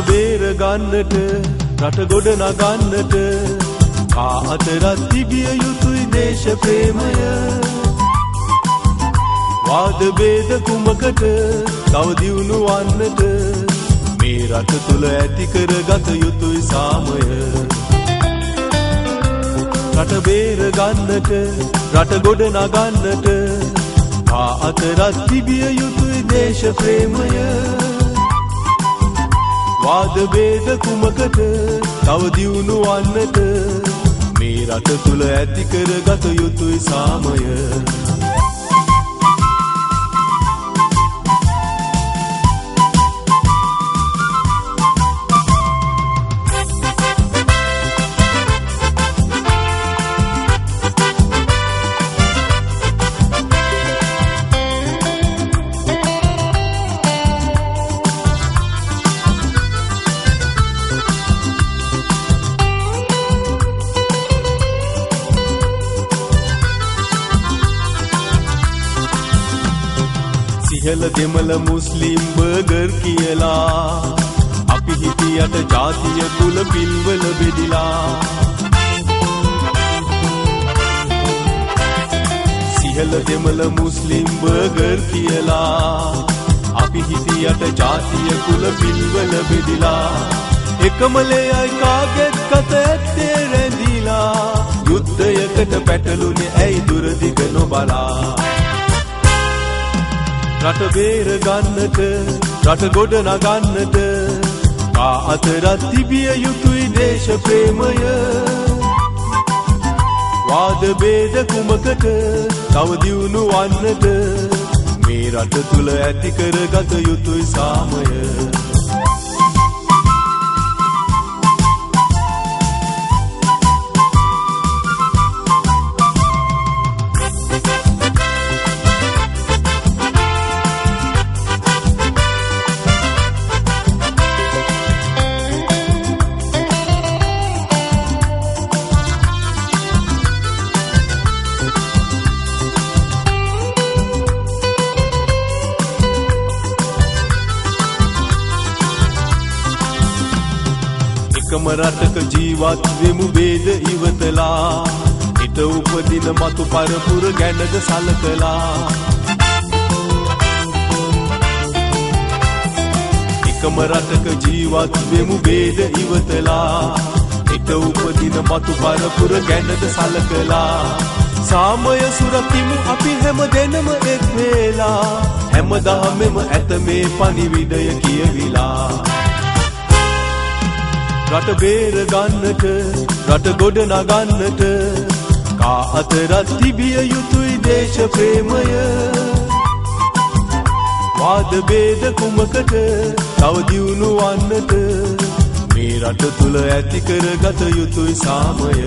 බේර ගන්නට රට ගොඩ නගන්නට කා අතරත් තිබිය යුතුයි දේශ ප්‍රේමය. වාද ભેද කුමකට තව දියුණු වන්නට මේ රට තුල ඇති කරගත යුතුයි සාමය. රට බේර ගන්නට රට ගොඩ නගන්නට කා අතරත් තිබිය යුතුයි දේශ ප්‍රේමය. වාද ભેද කුමකට තව දියුණු වන්නට මේ රට තුල ඇති කරගත යුතුයි සාමය. සිහල දෙමළ මුස්ලිම් බර්ගර් කියලා අපි හිටියට ජාතිය කුල පිල්වල බෙදිලා. සිහල දෙමළ මුස්ලිම් බර්ගර් කියලා අපි හිටියට ජාතිය කුල පිල්වල බෙදිලා. එකමලෙයි කාගෙත් කත ඇත්තේ රැඳිලා යුද්ධයකට පැටළුනේ ඇයි දුරදිග නොබලා. රට බේර ගන්නට රට ගොඩ නගන්නට කා අතරත් තිබිය යුතුයි දේශ ප්‍රේමය. වාද ભેද කුමකට තව දියුණු වන්නට මේ රට තුල ඇති කරගත යුතුයි සාමය. එකම රටක ජීවත් වෙමු ભેද ඉවතලා හිත උපදින මතු පරපුර ගැනද සලකලා. එකම රටක ජීවත් වෙමු ભેද ඉවතලා හිත උපදින මතු පරපුර ගැනද සලකලා. සාමය සුරකිමු අපි හැම දෙනම එක් වේලා හැමදාමෙම ඇත මේ පණිවිඩය කියවිලා. රට බේර ගන්නට රට ගොඩ නගන්නට කා අතරත් තිබිය යුතුයි දේශ ප්‍රේමය. වාද ભેද කුමකට තව දියුණු වන්නට මේ රට තුල ඇති කරගත යුතුයි සාමය.